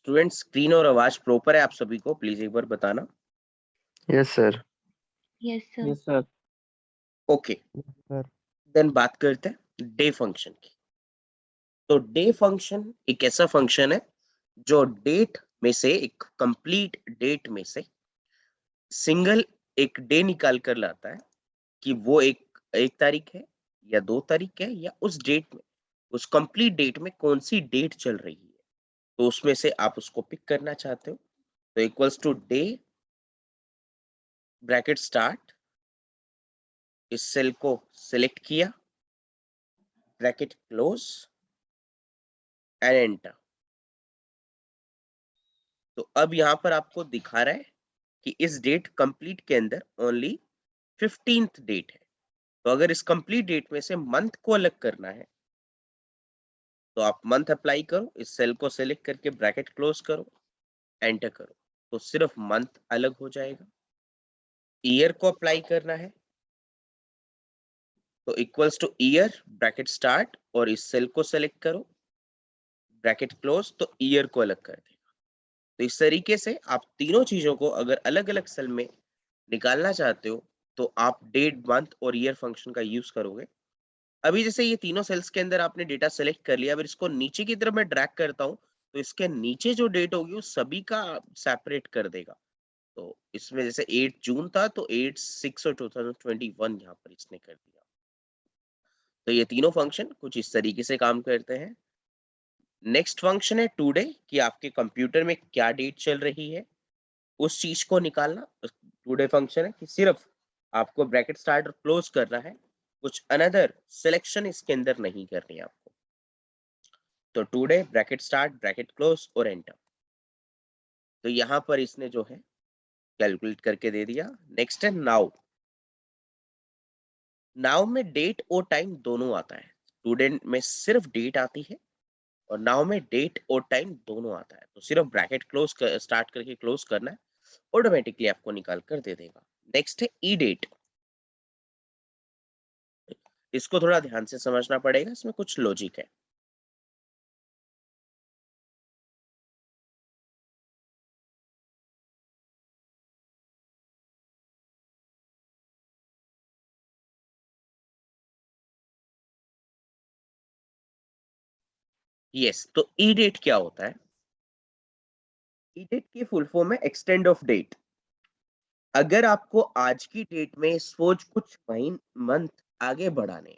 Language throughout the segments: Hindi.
स्टूडेंट स्क्रीन और आवाज प्रॉपर है आप सभी को? प्लीज एक बार बताना। Yes sir. Yes sir. Yes sir. Okay, sir then बात करते हैं डे फंक्शन की। तो डे फंक्शन एक ऐसा फंक्शन है जो डेट में से, एक कंप्लीट डेट में से सिंगल एक डे निकाल कर लाता है कि वो एक तारीख है या 2 तारीख है, या उस डेट में, उस कंप्लीट डेट में कौन सी डेट चल रही है, तो उसमें से आप उसको पिक करना चाहते हो। तो equals today bracket start, इस सेल को सिलेक्ट किया, ब्रैकेट क्लोज एंड एंटर। तो अब यहां पर आपको दिखा रहा है कि इस डेट कंप्लीट के अंदर ओनली 15th डेट है। तो अगर इस कंप्लीट डेट में से मंथ को अलग करना है तो आप मंथ अप्लाई करो, इस सेल को सिलेक्ट करके ब्रैकेट क्लोज करो, एंटर करो, तो सिर्फ मंथ अलग हो जाएगा। ईयर को अप्लाई करना है तो equals two year bracket start और इस सेल को सिलेक्ट करो, ब्रैकेट क्लोज, तो ईयर को अलग कर देगा। तो इस तरीके से आप तीनों चीजों को अगर अलग अलग सेल में निकालना चाहते हो तो आप डेट, मंथ और ईयर फंक्शन का यूज करोगे। अभी जैसे ये तीनों सेल्स के अंदर आपने डेटा सेलेक्ट कर लिया, अगर इसको नीचे की तरफ मैं ड्रैग करता हूँ तो इसके नीचे जो डेट होगी वो सभी का सेपरेट कर देगा। तो इसमें जैसे 8 जून था तो 8/6 और 2021 यहाँ पर इसने कर दिया। तो ये तीनों फंक्शन कुछ इस तरीके से काम करते हैं। नेक्स्ट फंक्शन है टुडे, कि आपके कंप्यूटर में क्या डेट चल रही है उस चीज को निकालना। टुडे फंक्शन है कि सिर्फ आपको ब्रैकेट स्टार्ट और क्लोज करना है, कुछ अनदर सिलेक्शन इसके अंदर नहीं करनी है आपको। तो today bracket start bracket close और एंटर। तो यहां पर इसने जो है कैलकुलेट करके दे दिया। नेक्स्ट है नाउ। नाउ में डेट और टाइम दोनों आता है। टुडे में सिर्फ डेट आती है और नाउ में डेट और टाइम दोनों आता है। तो सिर्फ ब्रैकेट क्लोज स्टार्ट करके क्लोज करना है, ऑटोमेटिकली आपको निकाल कर दे देगा। नेक्स्ट है ई डेट। इसको थोड़ा ध्यान से समझना पड़ेगा, इसमें कुछ लॉजिक है। यस, तो ई डेट क्या होता है? ई डेट की फुल फॉर्म है एक्सटेंड ऑफ डेट। अगर आपको आज की डेट में सोच कुछ मंथ आगे बढ़ाने,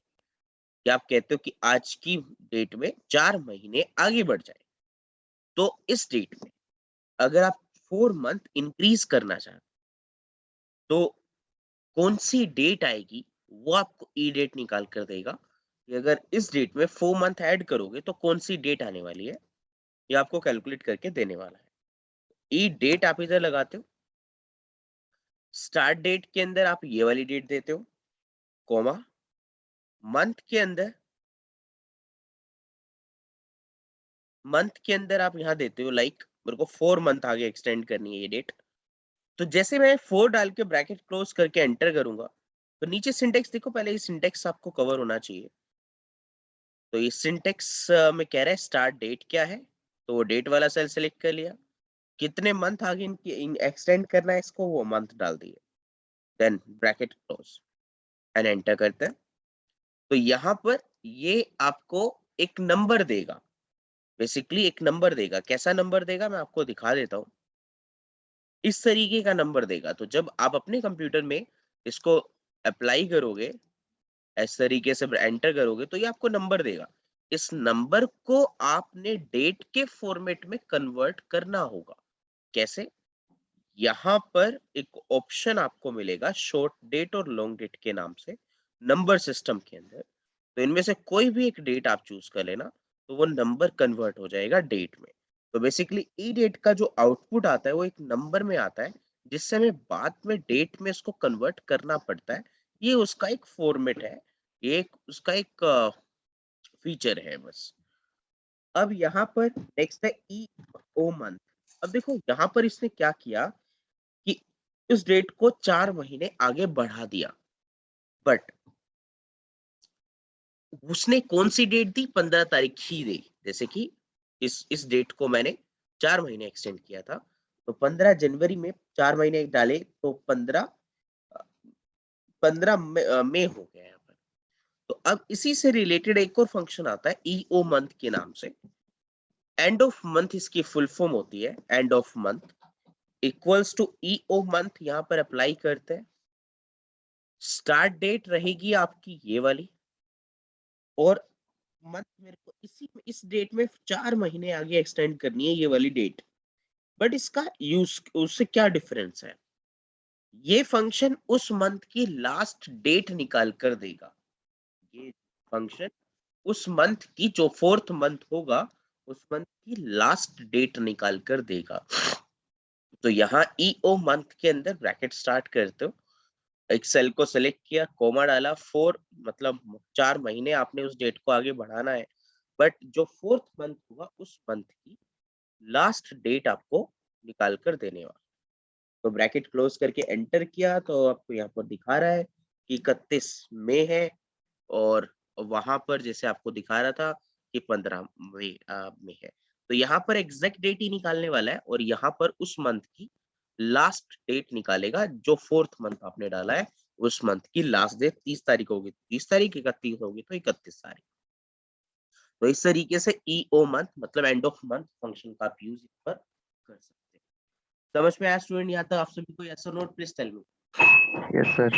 या आप कहते हो कि आज की डेट में 4 महीने आगे बढ़ जाए, तो इस डेट में अगर आप 4 मंथ इंक्रीज करना चाहते तो कौन सी डेट आएगी वो आपको ई डेट निकाल कर देगा कि अगर इस डेट में 4 मंथ ऐड करोगे तो कौन सी डेट आने वाली है, ये आपको कैलकुलेट करके देने वाला है। ई डेट आप इधर लगाते हो, स्टार्ट डेट के अंदर आप ये वाली डेट देते हो, कॉमा, मंथ के अंदर आप यहाँ देते हो लाइक मेरे को 4 मंथ आगे एक्सटेंड करनी है ये डेट। तो जैसे मैं 4 डाल के ब्रैकेट क्लोज करके एंटर करूंगा तो नीचे सिंटेक्स देखो, पहले ये सिंटेक्स आपको कवर होना चाहिए। तो ये सिंटेक्स में कह रहा है स्टार्ट डेट क्या है, तो वो डेट वाला सेल सेलेक्ट कर लिया, कितने मंथ आगे इनकी एक्सटेंड करना है इसको, वो मंथ डाल दिए, then bracket close and enter करते हैं। तो यहाँ पर ये आपको एक नंबर देगा, बेसिकली एक नंबर देगा। कैसा नंबर देगा मैं आपको दिखा देता हूँ। इस तरीके का नंबर देगा। तो जब आप अपने कंप्यूटर में इसको अप्लाई करोगे, इस तरीके से एंटर करोगे तो ये आपको नंबर देगा। इस नंबर को आपने डेट के फॉर्मेट में कन्वर्ट करना होगा। कैसे? यहाँ पर एक ऑप्शन आपको मिलेगा शॉर्ट डेट और लॉन्ग डेट के नाम से नंबर सिस्टम के अंदर। तो इनमें से कोई भी एक डेट आप चूज कर लेना तो वो नंबर कन्वर्ट हो जाएगा डेट में। तो बेसिकली ई डेट का जो आउटपुट आता है वो एक नंबर में आता है, जिससे हमें बाद में डेट में इसको कन्वर्ट करना पड़ता है। ये उसका एक फॉर्मेट है, ये उसका एक फीचर है बस। अब यहाँ पर नेक्स्ट है ई ओ मंथ। अब देखो यहाँ पर इसने क्या किया कि इस डेट को 4 महीने आगे बढ़ा दिया, बट उसने कौन सी डेट दी? 15 तारीख ही दी। जैसे कि इस डेट को मैंने 4 महीने एक्सटेंड किया था, तो 15 जनवरी में 4 महीने डाले तो 15 मई हो गया यहाँ पर। तो अब इसी से रिलेटेड एक और फंक्शन आता है ईओ मंथ के नाम से। एंड ऑफ मंथ इसकी फुल फॉर्म होती है, end of month equals to EO month, यहाँ पर अप्लाई करते हैं। स्टार्ट डेट रहेगी आपकी ये वाली, और मंथ मेरे को इस डेट में 4 महीने आगे एक्सटेंड करनी है, ये वाली डेट। बट इसका यूज उससे क्या डिफरेंस है, ये फंक्शन उस मंथ की लास्ट डेट निकाल कर देगा। ये फंक्शन उस मंथ की, जो 4th मंथ होगा, उस मंथ की लास्ट डेट निकाल कर देगा। तो यहाँ ईओ मंथ के अंदर ब्रैकेट स्टार्ट करते हो, एक सेल को सेलेक्ट किया, कोमा डाला, 4 मतलब 4 महीने आपने उस डेट को आगे बढ़ाना है, बट जो 4th मंथ होगा उस मंथ की लास्ट डेट आपको निकाल कर देने वाला। तो ब्रैकेट क्लोज करके एंटर किया तो आपको यहाँ पर दिखा रहा है कि 31 मई है, और वहां पर जैसे आपको दिखा रहा था कि 15 मई में है। तो यहाँ पर एग्जैक्ट डेट ही निकालने वाला है, और यहाँ पर उस मंथ की लास्ट डेट निकालेगा, जो 4th मंथ आपने डाला है उस मंथ की लास्ट डेट 30 तारीख होगी, 30 तारीख 31 होगी तो 31 तारीख। तो इस तरीके से ईओ मंथ मतलब एंड ऑफ मंथ फंक्शन का आप यूज इस पर कर सकते हैं। समझ में आया स्टूडेंट? यहाँ तक आप सभी को यस और no please tell me. Yes, sir.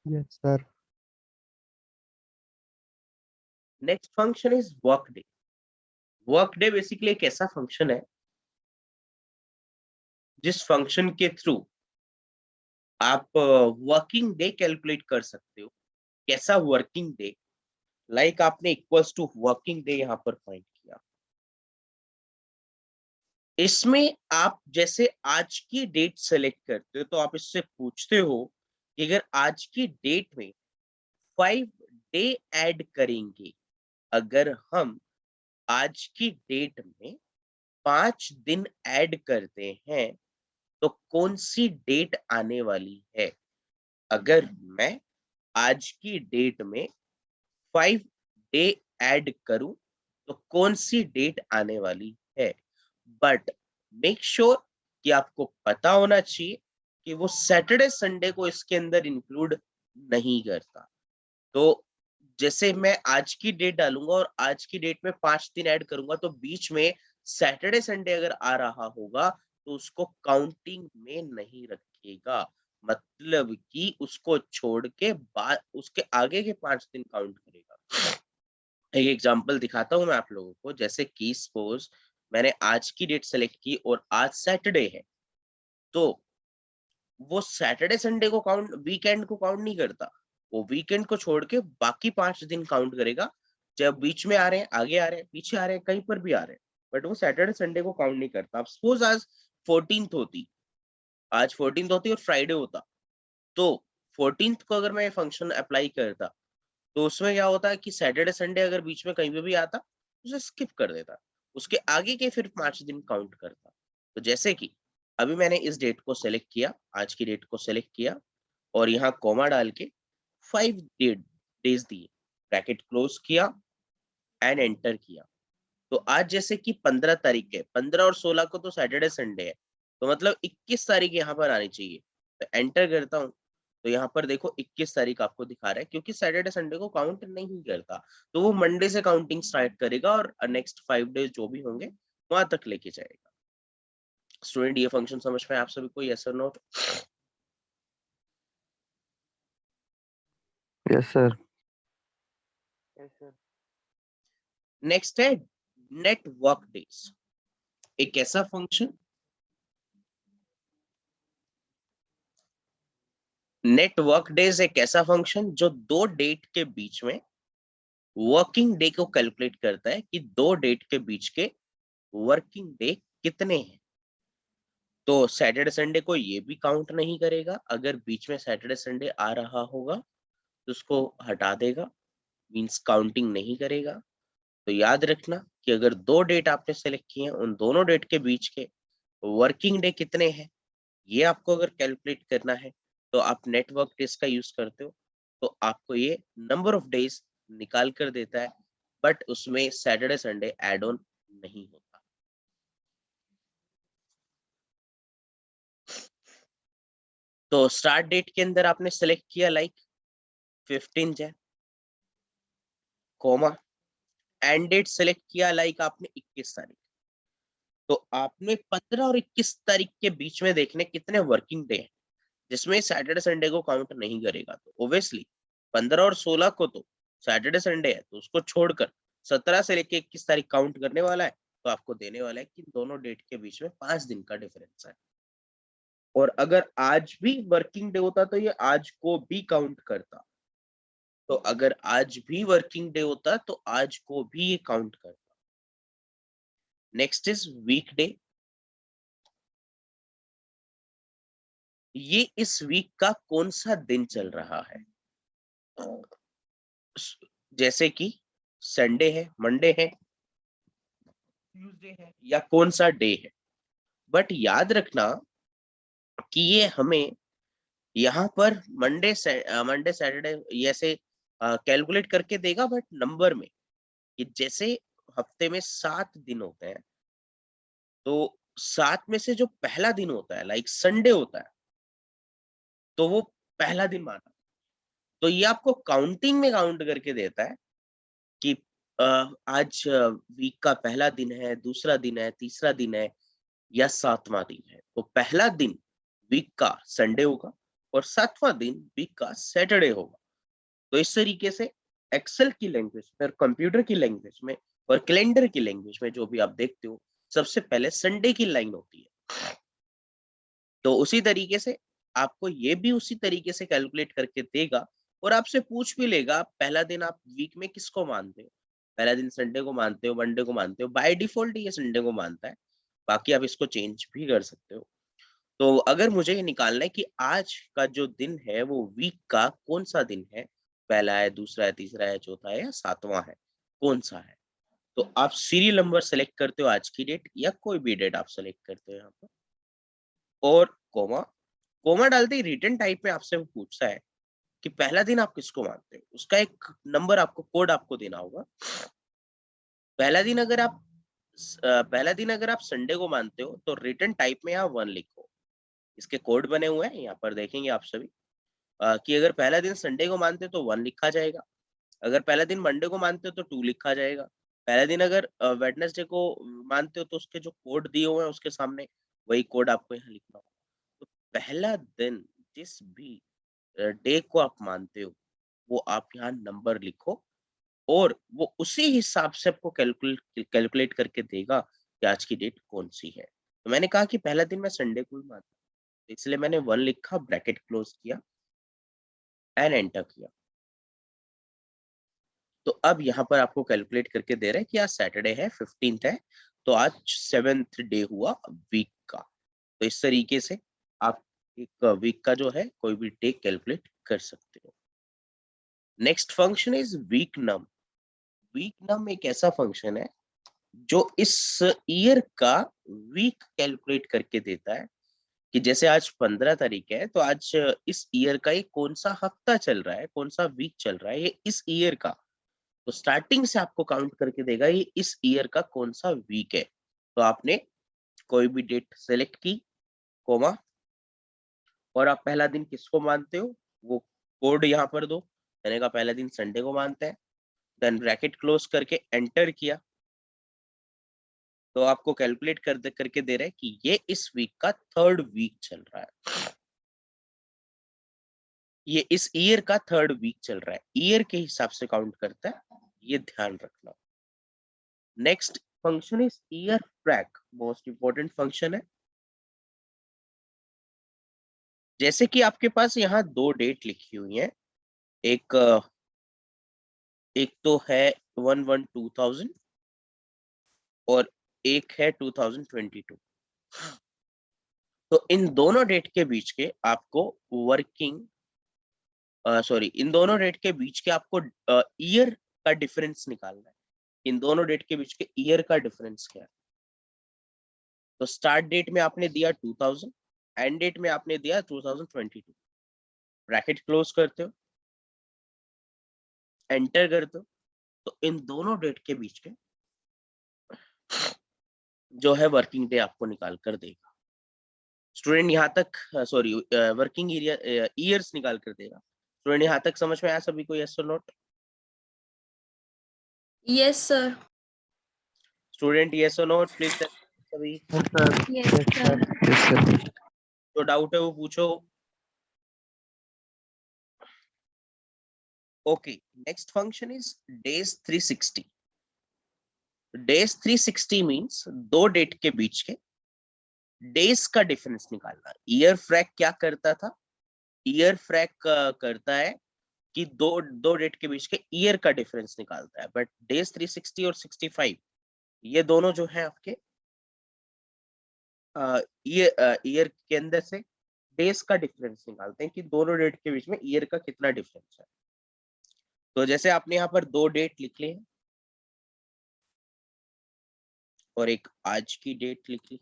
Yes, sir. Next function is workday. Workday basically एक ऐसा फंक्शन है जिस फंक्शन के थ्रू आप वर्किंग डे कैलकुलेट कर सकते हो। कैसा वर्किंग डे? लाइक आपने इक्वल्स टू वर्किंग डे यहाँ पर फाइंड किया। इसमें आप जैसे आज की डेट सेलेक्ट करते हो, तो आप इससे पूछते हो कि अगर आज की डेट में 5 डे ऐड करेंगे, अगर हम आज की डेट में 5 दिन ऐड करते हैं, तो कौन सी डेट आने वाली है? अगर मैं आज की डेट में 5 डे ऐड करूं, तो कौन सी डेट आने वाली है? बट मेक श्योर कि आपको पता होना चाहिए कि वो सैटरडे संडे को इसके अंदर इंक्लूड नहीं करता। तो जैसे मैं आज की डेट डालूंगा और आज की डेट में 5 दिन ऐड करूंगा, तो बीच में सैटरडे संडे अगर आ रहा होगा तो उसको काउंटिंग में नहीं रखेगा। मतलब कि उसको छोड़ के बाद उसके आगे के 5 दिन काउंट करेगा। एक एग्जांपल दिखाता हूं मैं आप लोगों को, जैसे कि सपोज मैंने आज की डेट सेलेक्ट की और आज सैटरडे है, तो वो सैटरडे संडे को काउंट, वीकेंड को काउंट नहीं करता। वो वीकेंड को छोड़ के बाकी 5 दिन काउंट करेगा। जब बीच में आ रहे हैं, आगे आ रहे हैं, पीछे आ रहे हैं, कहीं पर भी आ रहे हैं, बट वो सैटरडे संडे को काउंट नहीं करता। अब सपोज आज 14th होती, आज 14th होती और फ्राइडे होता, तो 14th को अगर मैं ये फंक्शन अप्लाई करता, तो उसमें क्या होता है कि सैटरडे संडे अगर बीच में कहीं पे भी आता, उसे स्किप कर देता। उसके आगे के फिर 5 दिन काउंट करता। तो जैसे कि अभी मैंने इस डेट को सेलेक्ट किया, आज की डेट को सेलेक्ट किया, और यहाँ कॉमा डाल के 5 डेज दिए, ब्रैकेट क्लोज किया एंड एंटर किया। तो आज जैसे कि 15 तारीख है, 15 और 16 को तो सैटरडे संडे है, तो मतलब 21 तारीख यहाँ पर आनी चाहिए। तो एंटर करता हूँ, तो यहाँ पर देखो 21 तारीख आपको दिखा रहा है, क्योंकि सैटरडे संडे को काउंट नहीं करता। तो वो मंडे से काउंटिंग स्टार्ट करेगा और नेक्स्ट 5 डेज जो भी होंगे वहां तक लेके जाएगा। स्टूडेंट, ये फंक्शन समझ में आप सभी को यस और no? Yes, sir. Yes, sir. Next है नेट वर्क डेज। एक ऐसा फंक्शन, नेट वर्क डेज एक ऐसा फंक्शन जो 2 डेट के बीच में वर्किंग डे को कैलकुलेट करता है कि 2 डेट के बीच के वर्किंग डे कितने हैं। तो सैटरडे संडे को ये भी काउंट नहीं करेगा। अगर बीच में सैटरडे संडे आ रहा होगा तो उसको हटा देगा, मींस काउंटिंग नहीं करेगा। तो याद रखना कि अगर 2 डेट आपने सेलेक्ट किए हैं, उन दोनों डेट के बीच के वर्किंग डे कितने हैं, ये आपको अगर कैलकुलेट करना है, तो आप नेटवर्क डेज का यूज करते हो, तो आपको ये नंबर ऑफ डेज निकाल कर देता है, बट उसमें सैटरडे संडे एड ऑन नहीं होता। तो स्टार्ट डेट के अंदर आपने सेलेक्ट किया like 15 Jan, comma, end date select किया लाइक आपने 21 तारीख। तो आपने 15 और 21 तारीख के बीच में देखने कितने वर्किंग डे हैं जिसमें सैटरडे संडे को काउंट नहीं करेगा। तो ओब्वियसली 15 और 16 को तो सैटरडे संडे है, तो उसको छोड़कर 17 से लेके 21 तारीख काउंट करने वाला है। तो आपको देने वाला है कि दोनों डेट के बीच में 5 दिन का डिफरेंस है। और अगर आज भी वर्किंग डे होता तो ये आज को भी काउंट करता। तो अगर आज भी वर्किंग डे होता तो आज को भी ये काउंट करता। नेक्स्ट इज वीकडे। ये इस वीक का कौन सा दिन चल रहा है, जैसे कि संडे है, मंडे है, ट्यूसडे है, या कौन सा डे है। बट याद रखना कि ये हमें यहाँ पर मंडे सैटरडे ऐसे कैलकुलेट करके देगा, बट नंबर में कि जैसे हफ्ते में 7 दिन होते हैं, तो 7 में से जो पहला दिन होता है लाइक संडे होता है, तो वो पहला दिन माना। तो ये आपको काउंटिंग में काउंट करके देता है कि आज वीक का पहला दिन है, दूसरा दिन है, तीसरा दिन है, या 7वां दिन है। तो पहला दिन वीक का संडे होगा और 7वां दिन वीक का सैटरडे होगा। तो इस तरीके से एक्सेल की लैंग्वेज में और कंप्यूटर की लैंग्वेज में और कैलेंडर की लैंग्वेज में जो भी आप देखते हो, सबसे पहले संडे की लाइन होती है। तो उसी तरीके से आपको ये भी उसी तरीके से कैलकुलेट करके देगा और आपसे पूछ भी लेगा पहला दिन आप वीक में किसको मानते हो। पहला दिन संडे को मानते हो, मंडे को मानते हो, बाय डिफॉल्ट ये संडे को मानता है, बाकी आप इसको चेंज भी कर सकते हो। तो अगर मुझे ये निकालना है कि आज का जो दिन है वो वीक का कौन सा दिन है, पहला है, दूसरा है, तीसरा है, चौथा है, या 7वां है, कौन सा है, तो आप सीरियल नंबर सेलेक्ट करते हो, आज की डेट या कोई भी डेट आप सेलेक्ट करते हो यहाँ पर, और कोमा। कोमा डालते ही रिटर्न टाइप में आपसे वो पूछता है कि पहला दिन आप किसको मानते हो। उसका एक नंबर आपको, कोड आपको देना होगा। पहला दिन अगर आप पहला दिन अगर आप संडे को मानते हो तो रिटर्न टाइप में यहाँ 1 लिखो। इसके कोड बने हुए हैं, यहाँ पर देखेंगे आप सभी कि अगर पहला दिन संडे को मानते हो तो 1 लिखा जाएगा, अगर पहला दिन मंडे को मानते हो तो 2 लिखा जाएगा, पहला दिन अगर वेडनेसडे को मानते हो तो उसके जो कोड दिए हुए हैं उसके सामने वही कोड आपको यहाँ लिखना होगा। तो पहला दिन जिस भी डे को आप मानते हो वो आप यहाँ नंबर लिखो और वो उसी हिसाब से आपको कैलकुलेट करके देगा कि आज की डेट कौन सी है। तो मैंने कहा कि पहला दिन मैं संडे को ही मानता हूं, इसलिए मैंने 1 लिखा, ब्रैकेट क्लोज किया एंड एंटर किया। तो अब यहाँ पर आपको कैलकुलेट करके दे रहा है कि आज सैटरडे है, 15th है, तो आज 7th डे हुआ वीक का। तो इस तरीके से आप एक वीक का जो है कोई भी डे कैलकुलेट कर सकते हो। Next function is weeknum. Weeknum एक ऐसा फंक्शन है जो इस ईयर का वीक कैलकुलेट करके देता है कि जैसे आज 15 तारीख है, तो आज इस ईयर का ये कौन सा हफ्ता चल रहा है, कौन सा वीक चल रहा है, ये इस ईयर का। तो स्टार्टिंग से आपको काउंट करके देगा ये इस ईयर का कौन सा वीक है। तो आपने कोई भी डेट सेलेक्ट की, कोमा, और आप पहला दिन किसको मानते हो वो कोड यहाँ पर दो। मैंने कहा पहला दिन संडे को मानते हैं, देन ब्रैकेट क्लोज करके एंटर किया। तो आपको कैलकुलेट करके दे रहा है कि ये इस वीक का 3rd वीक चल रहा है, ये इस ईयर का 3rd वीक चल रहा है, ईयर के हिसाब से काउंट करता है, ये ध्यान रखना। Next function is yearfrac, most important function है। जैसे कि आपके पास यहाँ 2 डेट लिखी हुई है, एक एक तो है 1/1/2000 और एक है 2022। तो इन दोनों डेट के बीच के आपको वर्किंग सॉरी इन दोनों डेट के बीच के आपको ईयर का डिफरेंस निकालना है। इन दोनों डेट के बीच के ईयर का डिफरेंस क्या है। तो स्टार्ट डेट में आपने दिया 2000, एंड डेट में आपने दिया 2022। ब्रैकेट क्लोज करते हो, एंटर करते हो, तो इन दोनों डेट के बीच के जो है वर्किंग डे आपको निकाल कर देगा। स्टूडेंट यहाँ तक सॉरी वर्किंग एरिया ईयर्स निकाल कर देगा। स्टूडेंट यहाँ तक समझ में आया सभी को? यस और note? Yes sir. Student yes और नोट प्लीज सभी? Yes, sir. Yes Yes, sir. Sir. Yes, sir. तो डाउट है वो पूछो। Okay, next function is days 360। Days 360 means दो डेट के बीच के डेज का डिफरेंस निकालना। ईयर फ्रैक क्या करता था? ईयर फ्रैक करता है कि दो दो डेट के बीच के ईयर का डिफरेंस निकालता है। बट डेज 360 और 65 ये दोनों जो है आपके ईयर के अंदर से डेज का डिफरेंस निकालते हैं कि दोनों डेट के बीच में ईयर का कितना डिफरेंस है। तो जैसे आपने यहाँ पर दो डेट लिख ली है और एक आज की डेट लिख ली।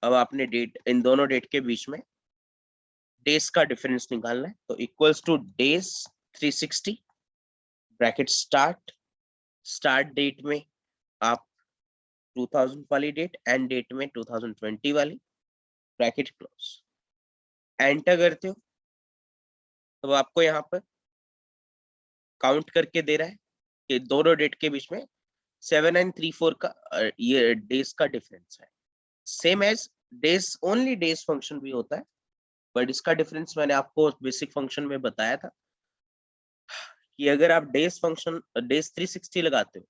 अब आपने डेट, इन दोनों डेट के बीच में डेज का डिफरेंस निकालना है। तो equals to days 360 bracket start date में आप 2000 वाली डेट, एंड डेट में 2020 वाली, ब्रैकेट क्लोज। एंटर करते हो तो आपको यहाँ पर काउंट करके दे रहा है कि दोनों डेट के बीच में 7934 का ये डेज का डिफरेंस है। Same as days, only days function भी होता है, बट इसका डिफरेंस मैंने आपको बेसिक फंक्शन में बताया था कि अगर आप डेज फंक्शन डेज 360 लगाते हो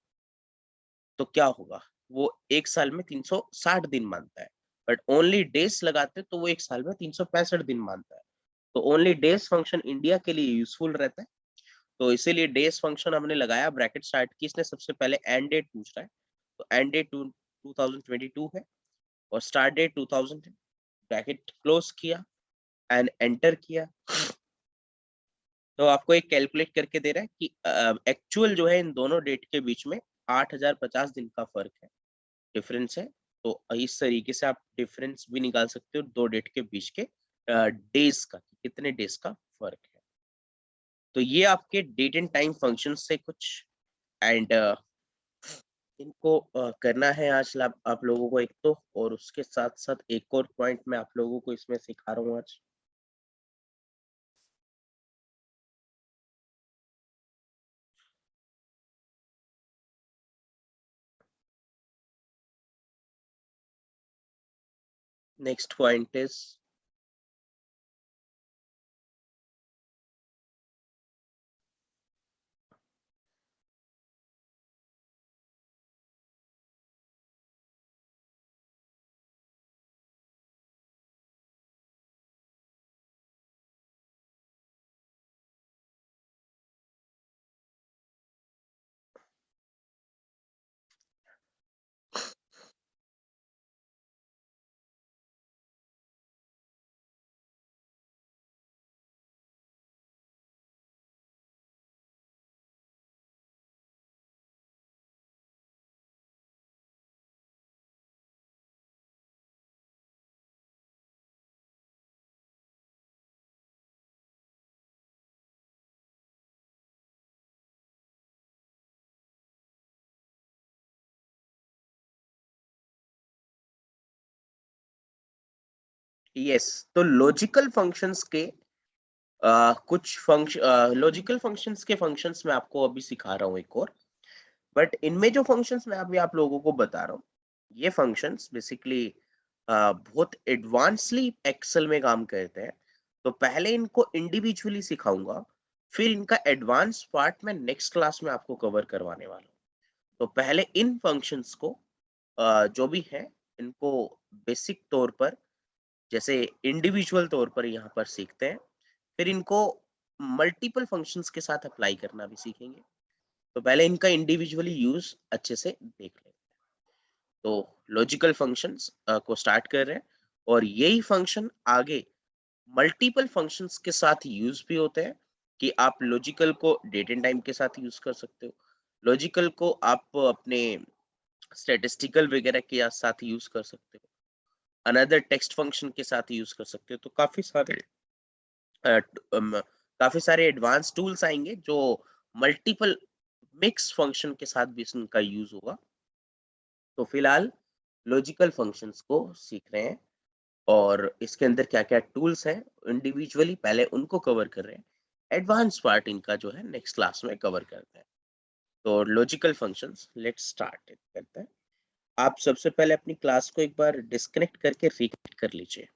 तो क्या होगा, वो एक साल में 360 दिन मानता है। बट ओनली डेज लगाते तो वो एक साल में 365 दिन मानता है। तो ओनली डेज फंक्शन इंडिया के लिए यूजफुल रहता है। तो इसीलिए डेज फंक्शन हमने लगाया, ब्रैकेट स्टार्ट की। इसने सबसे पहले एंड डेट पूछ रहा है, तो एंड डेट 2022 है और स्टार्ट डेट 2000 है। ब्रैकेट क्लोज किया एंड एंटर किया तो आपको एक कैलकुलेट करके दे रहा है कि एक्चुअल जो है इन दोनों डेट के बीच में 8050 दिन का फर्क है, डिफरेंस है। तो इस तरीके से आप डिफरेंस भी निकाल सकते हो दो डेट के बीच के डेज का, कितने डेज का फर्क है। तो ये आपके डेट एंड टाइम फंक्शन से कुछ, एंड इनको करना है आज आप लोगों को एक तो, और उसके साथ साथ एक और पॉइंट मैं आप लोगों को इसमें सिखा रहा हूँ आज। Next point is yes. तो लॉजिकल फंक्शंस के कुछ फंक्शन, लॉजिकल फंक्शंस के फंक्शंस मैं आपको अभी सिखा रहा हूँ एक और। बट इनमें जो फंक्शंस मैं अभी आप लोगों को बता रहा हूँ, ये फंक्शंस बेसिकली बहुत एडवांसली एक्सेल में काम करते हैं। तो पहले इनको इंडिविजुअली सिखाऊंगा, फिर इनका एडवांस पार्ट मैं नेक्स्ट क्लास में आपको कवर करवाने वाला हूँ। तो पहले इन फंक्शंस को जो भी है इनको बेसिक तौर पर, जैसे इंडिविजुअल तौर पर यहाँ पर सीखते हैं, फिर इनको मल्टीपल फंक्शंस के साथ अप्लाई करना भी सीखेंगे। तो पहले इनका इंडिविजुअली यूज अच्छे से देख लें। तो लॉजिकल फंक्शंस को स्टार्ट कर रहे हैं, और यही फंक्शन आगे मल्टीपल फंक्शंस के साथ यूज भी होते हैं कि आप लॉजिकल को डेट एंड टाइम के साथ यूज कर सकते हो, लॉजिकल को आप अपने स्टैटिस्टिकल वगैरह के साथ यूज कर सकते हो, अनदर टेक्स्ट फंक्शन के साथ यूज कर सकते हो। तो काफी सारे एडवांस टूल्स आएंगे जो मल्टीपल मिक्स फंक्शन के साथ भी इनका यूज होगा। तो फिलहाल लॉजिकल फंक्शंस को सीख रहे हैं और इसके अंदर क्या-क्या टूल्स हैं इंडिविजुअली पहले उनको कवर कर रहे हैं। एडवांस पार्ट इनका जो है नेक्स्ट क्लास में कवर करते हैं। तो लॉजिकल फंक्शंस लेट्स स्टार्ट करते हैं। आप सबसे पहले अपनी क्लास को एक बार डिस्कनेक्ट करके रिकनेक्ट कर लीजिए।